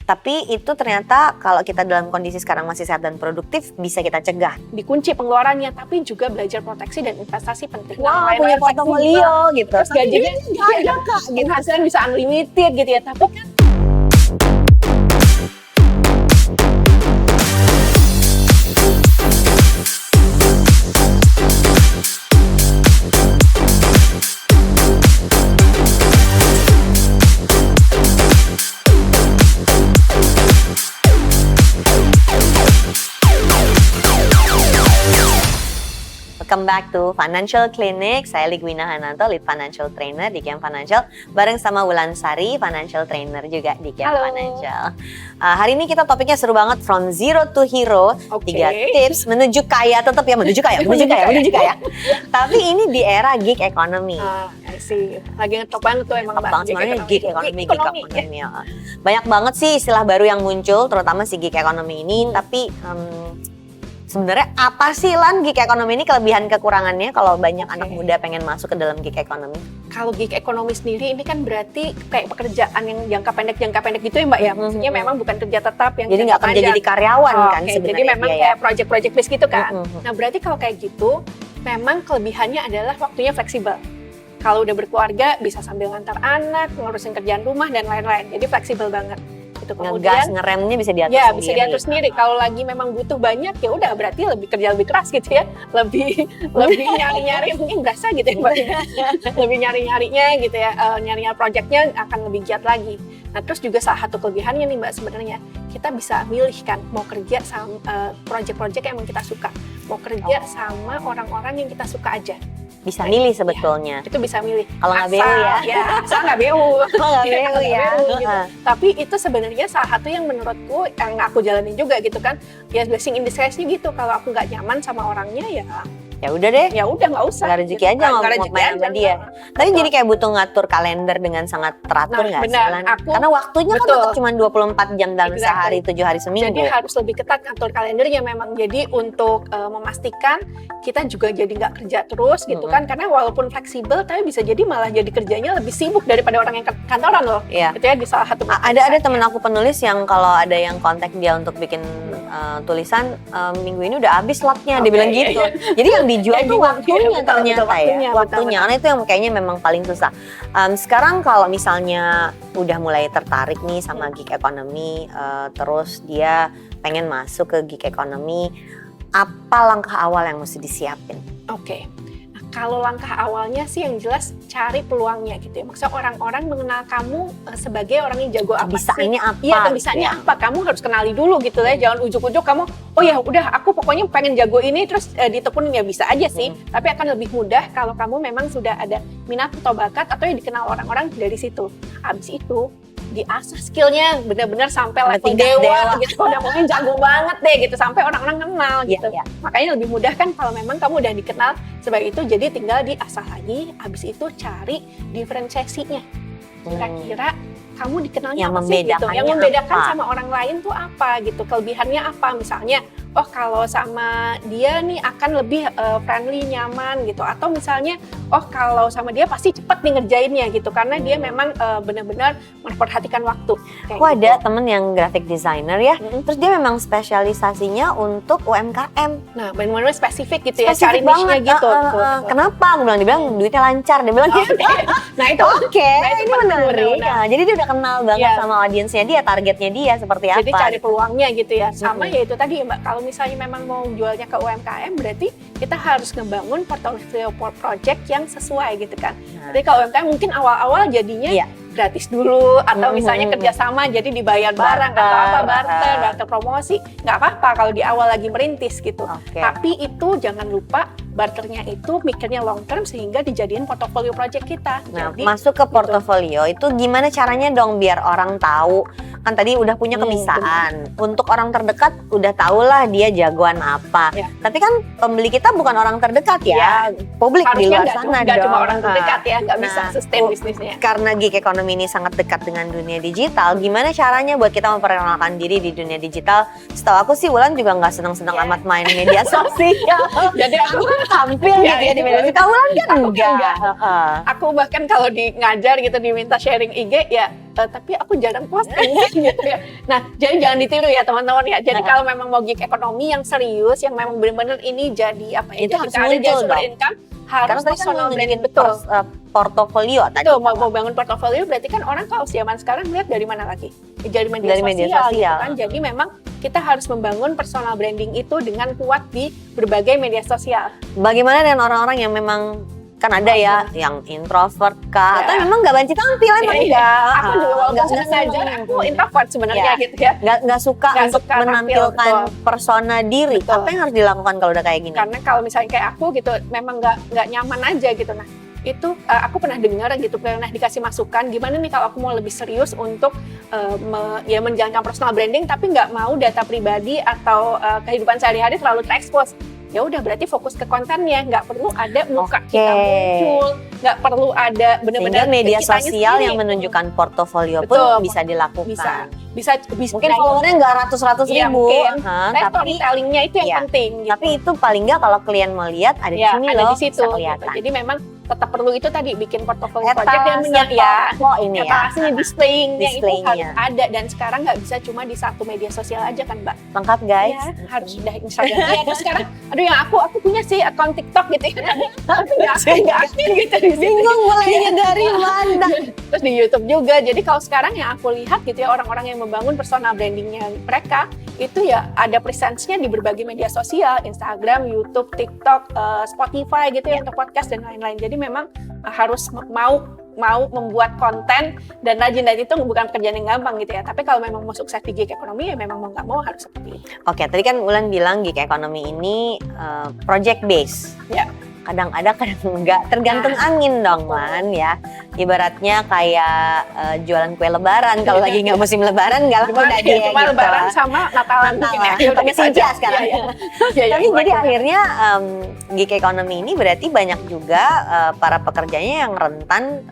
Tapi itu ternyata kalau kita dalam kondisi sekarang masih sehat dan produktif, bisa kita cegah. Dikunci pengeluarannya, tapi juga belajar proteksi dan investasi penting. Wah, punya portofolio gitu. Terus gajinya nggak ada kak, penghasilan bisa unlimited gitu ya. Tapi kan Welcome back to Financial Clinic. Saya Ligwina Hananto, Lead Financial Trainer di Kiam Financial, bareng sama Wulan Sari, Financial Trainer juga di Kiam Financial. Hari ini kita topiknya seru banget, from zero to hero. 3 tips menuju kaya, tetap ya menuju kaya. Tapi ini di era gig economy. I see. Lagi ngetop banget tuh emang sebenarnya gig economy. Ya. Banyak banget sih istilah baru yang muncul, terutama si gig economy ini. Tapi sebenarnya apa sih Lan gig economy ini, kelebihan kekurangannya kalau banyak anak muda pengen masuk ke dalam gig economy? Kalau gig economy sendiri ini kan berarti kayak pekerjaan yang jangka pendek gitu ya Mbak ya. Maksudnya memang bukan kerja tetap yang jadi nggak kerja jadi karyawan kan sebenarnya. Jadi memang kayak project based gitu kan. Nah berarti kalau kayak gitu memang kelebihannya adalah waktunya fleksibel. Kalau udah berkeluarga bisa sambil ngantar anak, ngurusin kerjaan rumah dan lain-lain. Jadi fleksibel banget. Ngegas, ngeremnya bisa diatur sendiri. Ya, sendiri. bisa diatur sendiri. Kalau lagi memang butuh banyak ya udah berarti kerja lebih keras gitu ya. Lebih nyari-nyari mungkin berasa gitu ya Mbak. Lebih nyari-nyarinya gitu ya. Nyari-nyari projectnya akan lebih giat lagi. Nah, terus juga salah satu kelebihannya nih Mbak sebenarnya, kita bisa milih kan mau kerja sama project-project yang kita suka. Mau kerja sama orang-orang yang kita suka aja. Bisa milih sebetulnya. Ya, itu bisa milih. Kalau nggak BU ya. Ya, asal nggak BU. Gitu. Tapi itu sebenarnya salah satu yang menurutku yang aku jalanin juga gitu kan. Ya blessing in disguise-nya gitu. Kalau aku nggak nyaman sama orangnya ya udah deh. Ya udah nggak usah. Nggak rezeki aja ngomong sama dia. Tapi jadi kayak butuh ngatur kalender dengan sangat teratur nggak sih? Karena waktunya kan tetap cuma 24 jam dalam sehari, 7 hari seminggu. Jadi harus lebih ketat ngatur kalendernya memang. Jadi untuk memastikan kita juga jadi nggak kerja terus gitu kan. Karena walaupun fleksibel tapi bisa jadi malah jadi kerjanya lebih sibuk daripada orang yang kantoran loh. Iya. Gitu ya di salah satu. Ada temen aku penulis yang kalau ada yang kontak dia untuk bikin tulisan, minggu ini udah habis slotnya, dia bilang gitu. Jadi yang dijual tuh waktunya ternyata ya. Waktunya, karena itu yang kayaknya memang paling susah. Sekarang kalau misalnya udah mulai tertarik nih sama gig economy, terus dia pengen masuk ke gig economy, apa langkah awal yang mesti disiapin? Oke. Kalau langkah awalnya sih yang jelas cari peluangnya gitu ya. Maksudnya orang-orang mengenal kamu sebagai orang yang jago apa sih? Kebisaannya apa? Iya, kebisaannya apa? Kamu harus kenali dulu gitu ya. Jangan ujuk-ujuk kamu, oh ya udah aku pokoknya pengen jago ini terus ditekunin ya bisa aja sih. Tapi akan lebih mudah kalau kamu memang sudah ada minat atau bakat atau yang dikenal orang-orang dari situ. Habis itu diasah skillnya benar-benar sampai level dewa gitu, udah mungkin jago banget deh gitu sampai orang-orang kenal gitu. Makanya lebih mudah kan kalau memang kamu udah dikenal sebagai itu, jadi tinggal diasah lagi. Habis itu cari diferensiasinya. Kira-kira kamu dikenalnya apa sih gitu? Yang membedakan sama orang lain tuh apa gitu? Kelebihannya apa misalnya? Oh kalau sama dia nih akan lebih friendly, nyaman gitu. Atau misalnya, oh kalau sama dia pasti cepet nih ngerjainnya gitu. Karena dia memang benar-benar memperhatikan waktu. Aku ada temen yang graphic designer ya, terus dia memang spesialisasinya untuk UMKM. Nah benar-benar spesifik gitu ya, cari niche-nya gitu. Kenapa? Dia bilang duitnya lancar, dia bilang gitu. Nah itu ini menarik. Jadi dia udah kenal banget sama audiensnya dia, targetnya dia seperti apa. Jadi cari peluangnya gitu ya. Sama ya itu tadi Mbak, kalau misalnya memang mau jualnya ke UMKM, berarti kita harus ngebangun portfolio project yang sesuai gitu kan. Jadi kalau UMKM mungkin awal-awal jadinya gratis dulu, atau misalnya kerjasama jadi dibayar barang atau apa, barter promosi, nggak apa-apa kalau di awal lagi merintis gitu. Tapi itu jangan lupa barternya itu mikirnya long term sehingga dijadiin portofolio project kita. Nah, jadi, masuk ke portofolio itu gimana caranya dong biar orang tahu, kan tadi udah punya kebiasaan. Untuk orang terdekat udah tahulah dia jagoan apa. Tapi kan pembeli kita bukan orang terdekat ya. Publik di luar sana dong. Cuma orang terdekat ya, nggak bisa sustain bisnisnya. Karena gig economy ini sangat dekat dengan dunia digital, gimana caranya buat kita memperkenalkan diri di dunia digital? Setahu aku sih Wulan juga nggak senang-senang amat main media sosial. Jadi aku tampil gitu ya di media sosial. Kamu kan enggak. Aku bahkan kalau ngajar gitu diminta sharing IG ya, tapi aku jarang posting gitu ya. Nah, jadi jangan ditiru ya teman-teman ya. Jadi kalau memang mau gig ekonomi yang serius, yang memang benar-benar ini jadi apa ya? Itu harus ada jadi sumber income, harus karena tadi kan personal branding, betul. Portofolio tadi. Betul, mau bangun portofolio berarti kan orang kalau zaman sekarang lihat dari mana lagi? Dari media sosial. Gitu kan. Jadi memang kita harus membangun personal branding itu dengan kuat di berbagai media sosial. Bagaimana dengan orang-orang yang memang kan ada ya yang introvert kah atau memang nggak banci tampil emang enggak. Aku juga walaupun sedang ngajar aku introvert sebenarnya gitu ya. Nggak suka untuk menampilkan persona diri. Betul. Apa yang harus dilakukan kalau udah kayak gini? Karena kalau misalnya kayak aku gitu memang nggak nyaman aja gitu. Nah itu aku pernah dengar gitu, pernah dikasih masukan gimana nih kalau aku mau lebih serius untuk menjalankan personal branding tapi nggak mau data pribadi atau kehidupan sehari-hari terlalu terekspos. Ya udah berarti fokus ke kontennya, nggak perlu ada muka kita muncul, nggak perlu ada benar-benar media sosial yang menunjukkan portofolio pun bisa dilakukan. Bisa mungkin followernya nggak ratus ribu, tapi storytellingnya itu yang penting. Gitu. Tapi itu paling nggak kalau klien mau lihat ada di sini ada loh, di situ. Bisa kelihatan. Jadi memang tetap perlu itu tadi bikin portofolio project yang benar ya. Ini etalasinya, displayingnya itu harus ada dan sekarang nggak bisa cuma di satu media sosial aja kan Mbak. Lengkap guys. Ya, harus udah Instagram. Ya terus sekarang, aduh yang aku punya sih akun TikTok gitu ya. Tapi nggak aktif gitu. Bingung mulainya dari mana. Terus di YouTube juga. Jadi kalau sekarang yang aku lihat gitu ya orang-orang yang membangun personal brandingnya mereka itu ya ada presence-nya di berbagai media sosial, Instagram, YouTube, TikTok, Spotify gitu ya untuk podcast dan lain-lain. Jadi memang harus mau membuat konten dan rajin, dan itu bukan pekerjaan yang gampang gitu ya. Tapi kalau memang mau sukses di gig ekonomi ya memang mau nggak mau harus seperti itu. Oke, tadi kan Ulan bilang gig ekonomi ini project base. Ya. Kadang ada, kadang enggak, tergantung angin dong Lan ya. Ibaratnya kayak jualan kue lebaran, kalau lagi nggak musim lebaran nggak laku udah dia cuma gitu. lebaran sama Natalan ya. Pakai sinja sekarang. Tapi jadi akhirnya gig ekonomi ini berarti banyak juga para pekerjanya yang rentan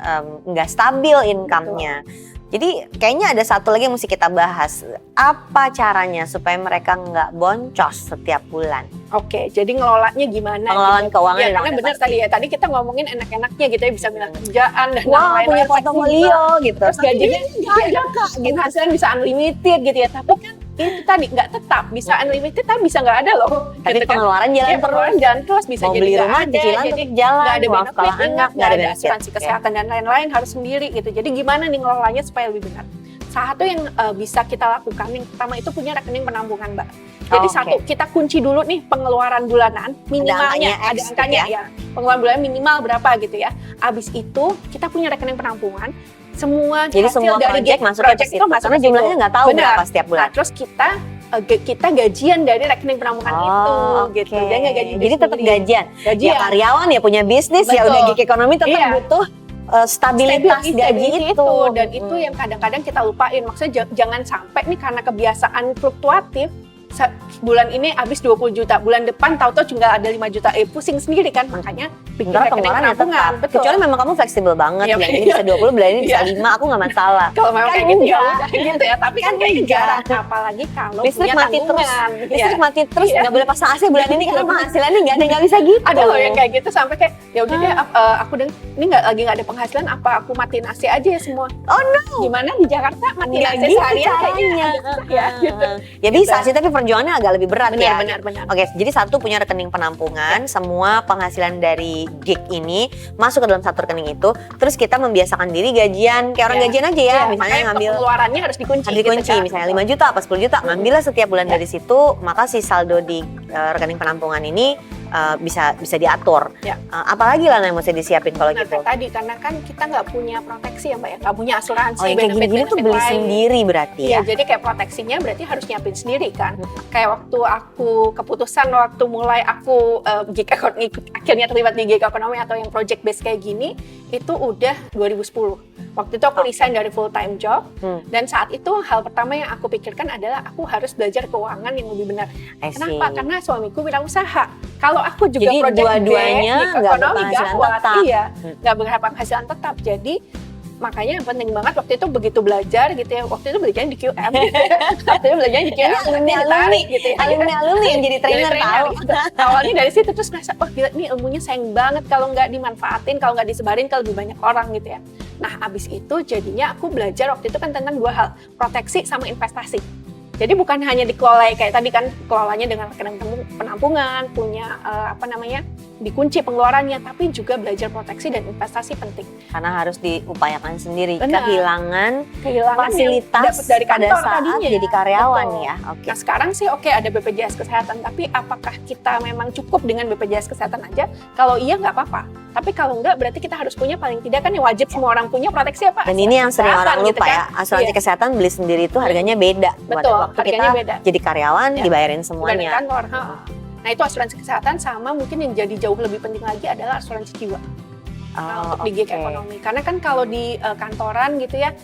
nggak stabil income-nya. Jadi kayaknya ada satu lagi yang mesti kita bahas. Apa caranya supaya mereka nggak boncos setiap bulan? Oke, jadi ngelolanya gimana? Pengelolaan keuangan. Ya, karena benar tadi ya. Tadi kita ngomongin enak-enaknya gitu ya, bisa bilang kerjaan dan lain-lain. Punya portofolio gitu. Terus gajinya nggak ada Kak. Penghasilan bisa unlimited gitu ya. Tapi kan itu tadi nggak tetap, bisa unlimited tapi bisa nggak ada loh. Tapi gitu pengeluaran kan? jalan terus bisa mau jadi beli rumah, ada, cicilan jadi tetap jalan, nggak ada mau benefit, sekolah anak, nggak ada benefit. asuransi kesehatan dan lain-lain, harus sendiri gitu. Jadi gimana nih ngelolanya supaya lebih benar? Salah satu yang bisa kita lakukan yang pertama itu punya rekening penampungan Mbak. Jadi satu, kita kunci dulu nih pengeluaran bulanan minimalnya, ada angkanya ya. Pengeluaran bulanan minimal berapa gitu ya. Abis itu kita punya rekening penampungan. Jadi semua dari project masuk ke situ, karena jumlahnya nggak tahu berapa setiap bulan. Nah, terus kita gajian dari rekening penampungan itu gitu. Jadi tetap gajian. Ya karyawan ya punya bisnis. Betul. Ya udah gig ekonomi tetap butuh stabilitas gaji itu. Dan itu yang kadang-kadang kita lupain. Maksudnya jangan sampai nih karena kebiasaan fluktuatif, bulan ini habis 20 juta, bulan depan tahu-tahu cuma ada 5 juta, pusing sendiri kan. Makanya bikin rekening penampungan. Kecuali memang kamu fleksibel banget, bulan ini bisa 20, bulan ini bisa 5, aku nggak masalah. Kalau memang kayak gitu ya udah gitu ya, tapi kan kayak jarang. Apalagi kalau punya tanggungan. Listrik mati terus, nggak boleh pasang AC bulan ini karena penghasilannya nggak bisa gitu. Ada loh yang kayak gitu sampai kayak, ya udah deh aku ini nggak ada penghasilan, apa aku matiin AC aja ya semua. Oh no. Gimana di Jakarta matiin AC seharian kayaknya ya gitu. Ya bisa sih, tapi perjuangannya agak lebih berat ya. Benar. Oke, jadi satu punya rekening penampungan, semua penghasilan dari gig ini masuk ke dalam satu rekening itu. Terus kita membiasakan diri gajian, kayak orang gajian aja ya. Misalnya ngambil pengeluarannya harus dikunci. Gitu, misalnya 5 juta apa 10 juta, ngambillah setiap bulan dari situ, maka si saldo di rekening penampungan ini bisa diatur. Apalagi lah yang mesti disiapin kalau gitu. Tadi karena kan kita nggak punya proteksi ya Mbak ya, nggak punya asuransi. Yang kayak gini-gini tuh beli sendiri berarti ya. Jadi kayak proteksinya berarti harus nyiapin sendiri kan. Kayak waktu aku keputusan waktu mulai aku gig ekonomi, akhirnya terlibat di gig ekonomi atau yang project based kayak gini, itu udah 2010. Waktu itu aku resign dari full time job, dan saat itu hal pertama yang aku pikirkan adalah aku harus belajar keuangan yang lebih benar. Kenapa? Karena suamiku wirausaha. Kalau aku juga jadi project dua-duanya based, ekonomi gawat, nggak berpenghasilan tetap. Jadi Makanya penting banget waktu itu begitu belajar gitu ya. Waktu itu belajarnya di QM gitu ya. Waktu itu belajarnya di QM. alumni gitu ya. alumni yang jadi trainer tahu. Gitu. Awalnya dari situ terus ngerasa, wah gila ini ilmunya sayang banget kalau nggak dimanfaatin, kalau nggak disebarin ke lebih banyak orang gitu ya. Nah abis itu jadinya aku belajar waktu itu kan tentang 2 hal, proteksi sama investasi. Jadi bukan hanya dikelola kayak tadi kan, kelolanya dengan rekening penampungan, punya dikunci pengeluarannya, tapi juga belajar proteksi dan investasi penting. Karena harus diupayakan sendiri. Benar. Kehilangan fasilitas dapat dari kantor pada saat tadinya. jadi karyawan. Betul. Ya. Oke. Nah sekarang sih oke, ada BPJS Kesehatan, tapi apakah kita memang cukup dengan BPJS Kesehatan aja? Kalau iya nggak apa-apa. Tapi kalau enggak berarti kita harus punya, paling tidak kan yang wajib semua orang punya, proteksi apa? Dan ini yang sering orang Kesehatan, lupa gitu kan. ya, asuransi Iya. kesehatan beli sendiri itu harganya beda. Betul, Waktu kita harganya beda. jadi karyawan Ya. dibayarin Bukan di semuanya. kantor. Nah itu asuransi kesehatan, sama mungkin yang jadi jauh lebih penting lagi adalah asuransi jiwa. Untuk di gig ekonomi. Karena kan kalau di kantoran gitu ya,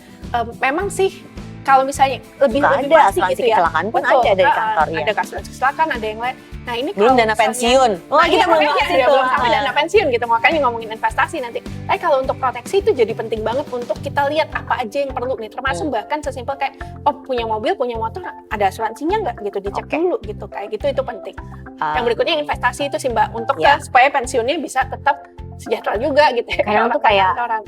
memang sih kalau misalnya lebih Suka ada pasti asuransi gitu ya. kecelakaan pun Betul. ada dari kantor ya. Ada asuransi kecelakaan, ada yang lain. Nah ini Belum kalau dana misalnya- pensiun. Wah, kita belum bahas itu. belum sampai dana pensiun gitu, makanya ngomongin investasi nanti. Tapi kalau untuk proteksi itu jadi penting banget untuk kita lihat apa aja yang perlu nih, termasuk bahkan sesimpel kayak punya mobil, punya motor, ada asuransinya nggak gitu, dicek Oke. dulu gitu, kayak gitu itu penting. Ah, Yang berikutnya investasi itu sih Mbak, untuk Ya. supaya pensiunnya bisa tetap sejahtera juga gitu ya. Kadang tuh orang kayak, kantoran.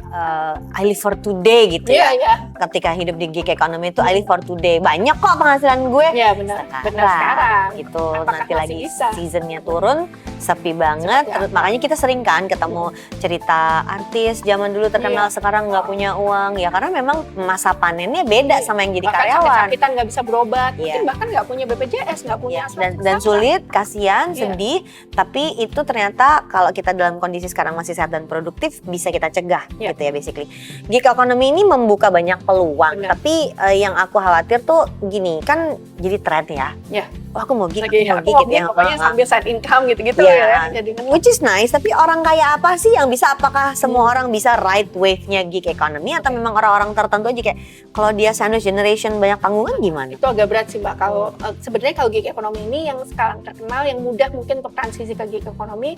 I live for today gitu Iya, ya. iya. Ketika hidup di gig economy itu I live for today. Banyak kok penghasilan gue. Iya benar, benar sekarang. Gitu. Apakah Nanti masih lagi bisa? seasonnya turun, sepi banget. Seperti Terus makanya kita sering kan ketemu cerita artis zaman dulu terkenal, Iya. sekarang nggak punya uang. Ya karena memang masa panennya beda Iya. sama yang jadi Bahkan karyawan. sakit-sakitan nggak bisa berobat, Iya. mungkin bahkan nggak punya BPJS, nggak punya Ya, asuransi dan kesehatan. sulit, kasihan, Iya. sedih. Tapi itu ternyata kalau kita dalam kondisi sekarang masih sehat dan produktif bisa kita cegah Iya. gitu ya basically. Gig economy ini membuka banyak peluang. Benar. Tapi yang aku khawatir tuh gini, kan jadi tren ya. Iya. Oh, aku mau gig, Lagi aku mau aku gig mau gitu ya. pokoknya sambil side income gitu-gitu Iya. ya. Jadi Which is nice, tapi orang kaya apa sih yang bisa? Apakah semua orang bisa ride wave-nya gig economy atau memang orang-orang tertentu aja kayak kalau dia sandwich generation banyak tanggungan gimana? itu agak berat sih Mbak. Kalau sebenarnya kalau gig ekonomi ini yang sekarang terkenal, yang mudah mungkin untuk transisi ke gig ekonomi,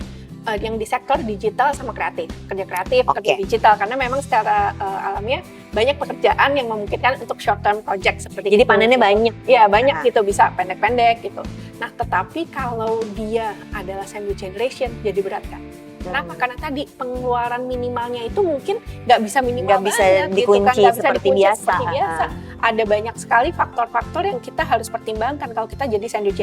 yang di sektor digital sama kreatif, kerja kreatif, Oke. kerja digital, karena memang secara alamiah banyak pekerjaan yang memungkinkan untuk short term project seperti Jadi itu. panennya banyak. Iya banyak Nah. gitu, bisa pendek-pendek gitu. Nah tetapi kalau dia adalah sandwich generation jadi berat kan? Kenapa? Karena tadi pengeluaran minimalnya itu mungkin nggak bisa minimal Nggak bisa banget, dikunci gitu kan? Nggak bisa seperti dikunci biasa. seperti biasa. Ada banyak sekali faktor-faktor yang kita harus pertimbangkan kalau kita jadi sandwich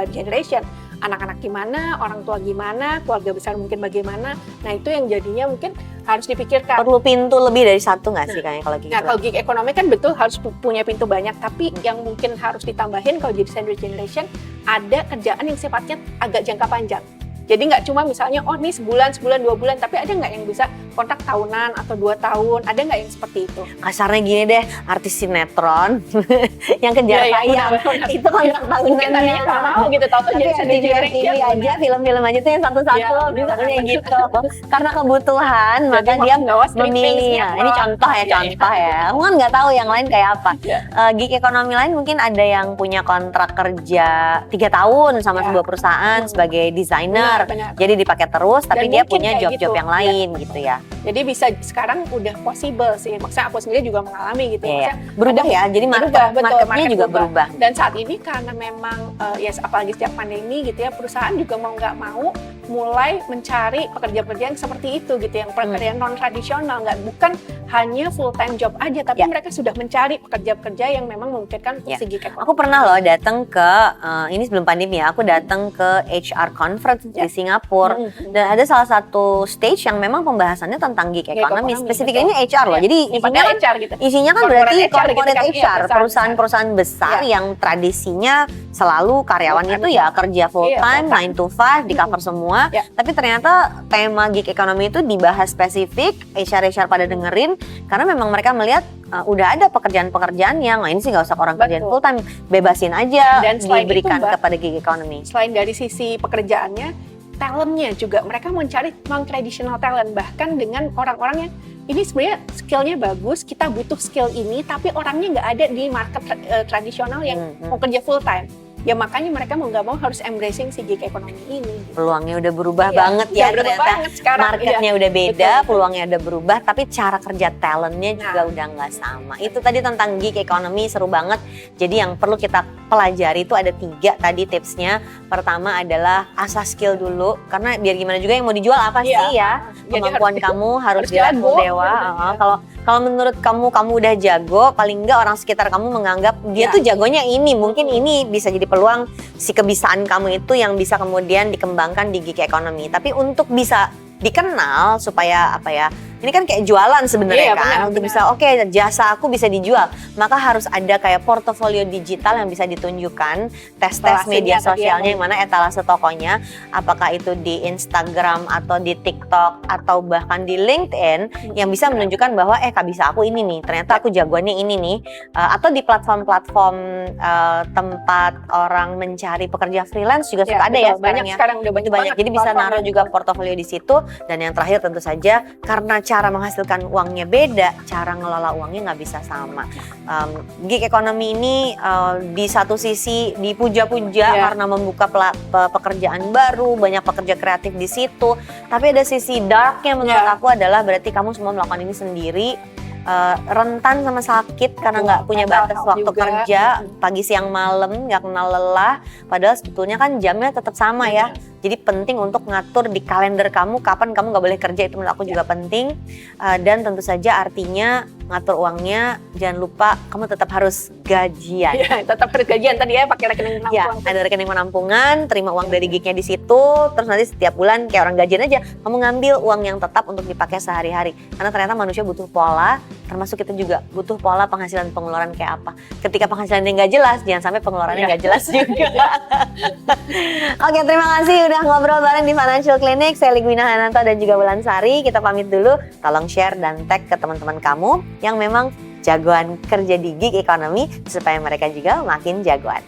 generation. Anak-anak gimana, orang tua gimana, keluarga besar mungkin bagaimana. Nah itu yang jadinya mungkin harus dipikirkan. Perlu pintu lebih dari satu nggak sih kayaknya kalau gig Nah, kalau economy? gig ekonomi kan betul harus punya pintu banyak, tapi yang mungkin harus ditambahin kalau jadi sandwich generation, ada kerjaan yang sifatnya agak jangka panjang. Jadi nggak cuma misalnya, oh ini sebulan, 2 bulan, tapi ada nggak yang bisa kontrak tahunan atau 2 tahun, ada nggak yang seperti itu? Kasarnya gini deh, artis sinetron yang kejar Iya, iya, tayang benar-benar. itu kontrak Mungkin tadinya tahunannya. nggak mau gitu, tahu-tahu Tapi jadi di sandwich TV generation. aja, film-film aja tuh yang satu-satu, Iya, misalnya gitu. Karena kebutuhan, maka Jadi dia bawa stripping, memilih. Nah, ini sinetron. contoh ya, Iya, contoh ya. Aku kan nggak tahu yang lain kayak apa. Iya. Gig ekonomi lain mungkin ada yang punya kontrak kerja 3 tahun sama Iya. sebuah perusahaan sebagai desainer. Benar. Jadi dipakai terus, tapi Dan dia mungkin punya kayak job-job gitu. yang lain gitu ya. Jadi bisa sekarang udah possible sih. Maksudnya aku sendiri juga mengalami gitu. Iya, Maksudnya berubah ada- ya. Jadi berubah, betul, marketnya market juga berubah. Dan saat ini karena memang ya apalagi sejak pandemi gitu ya, perusahaan juga mau nggak mau mulai mencari pekerja-pekerja yang seperti itu gitu, yang pekerjaan non tradisional, bukan hanya full time job aja, tapi Ya. mereka sudah mencari pekerja-pekerja yang memang memungkinkan Ya. segi ekonomi. Aku pernah loh datang ke ini sebelum pandemi ya, aku datang ke HR conference di Ya. Singapura dan ada salah satu stage yang memang pembahasannya tentang gig economy. ekonomi, Spesifiknya betul. ini HR loh. Ya. Jadi Sifatnya isinya kan HR gitu. isinya kan Corporate berarti HR gitu corporate kan, iya, HR, perusahaan perusahaan-perusahaan besar Iya. yang tradisinya selalu karyawan Full itu time. ya kerja full Iya, time, full time. 9 to 5, di cover semua. Ya. Tapi ternyata tema gig economy itu dibahas spesifik, HR pada dengerin karena memang mereka melihat udah ada pekerjaan-pekerjaan yang ini sih nggak usah orang kerjaan Betul. full time, bebasin aja, Dan selain diberikan itu, Mbak, kepada gig economy. Selain dari sisi pekerjaannya, talentnya juga mereka mencari non-traditional talent, bahkan dengan orang-orang yang ini sebenarnya skillnya bagus, kita butuh skill ini, tapi orangnya nggak ada di market tradisional yang mau kerja full time. ya makanya mereka mau nggak mau harus embracing si gig economy ini. Peluangnya udah berubah Iya, banget ya, udah berubah ternyata banget sekarang, marketnya iya. udah beda, Betul. peluangnya udah berubah, tapi cara kerja talentnya juga Nah. udah nggak sama. Itu tadi tentang gig economy, seru banget. Jadi yang perlu kita pelajari itu ada 3 tadi tipsnya. Pertama adalah asah skill dulu, karena biar gimana juga yang mau dijual apa Iya. sih ya. Jadi Kemampuan kamu harus di harus level jago. dewa. Kalau menurut kamu udah jago, paling enggak orang sekitar kamu menganggap dia Ya. tuh jagonya ini. Mungkin ini bisa jadi peluang si kebiasaan kamu itu yang bisa kemudian dikembangkan di gig economy. Tapi untuk bisa dikenal supaya apa ya? Ini kan kayak jualan sebenarnya Iya, kan. benar, Untuk benar. bisa oke, jasa aku bisa dijual, maka harus ada kayak portofolio digital yang bisa ditunjukkan, tes Etalasenya media tadi sosialnya yang- yang mana etalase tokonya, apakah itu di Instagram atau di TikTok atau bahkan di LinkedIn yang bisa menunjukkan bahwa Kak bisa aku ini nih, ternyata aku jagoannya ini nih. Atau di platform-platform tempat orang mencari pekerja freelance juga suka ada betul. ya Banyak sekarang ya. sekarang udah Itu banyak banyak. banget Jadi bisa platform naruh yang- juga portofolio di situ. Dan yang terakhir tentu saja karena cara menghasilkan uangnya beda, cara ngelola uangnya nggak bisa sama. Gig economy ini di satu sisi dipuja-puja Ya. karena membuka pekerjaan baru, banyak pekerja kreatif di situ. Tapi ada sisi darknya menurut Ya. aku adalah berarti kamu semua melakukan ini sendiri. Rentan sama sakit karena nggak punya mental batas health waktu juga. kerja, pagi siang malam nggak kenal lelah, padahal sebetulnya kan jamnya tetap sama ya. Jadi penting untuk ngatur di kalender kamu kapan kamu nggak boleh kerja, itu menurut aku juga penting. Dan tentu saja artinya ngatur uangnya, jangan lupa kamu tetap harus gajian. Iya, tetap harus gajian tadi ya pakai rekening Ya, penampungan. ada rekening penampungan, terima uang dari gignya di situ, terus nanti setiap bulan kayak orang gajian aja, kamu ngambil uang yang tetap untuk dipakai sehari-hari. Karena ternyata manusia butuh pola, termasuk kita juga butuh pola penghasilan pengeluaran kayak apa. Ketika penghasilannya nggak jelas, jangan sampai pengeluarannya Iya. nggak jelas juga. Oke, terima kasih udah ngobrol bareng di Financial Clinic. Saya Ligwina Hananto dan juga Wulan Sari. Kita pamit dulu. Tolong share dan tag ke teman-teman kamu yang memang jagoan kerja di gig economy supaya mereka juga makin jagoan.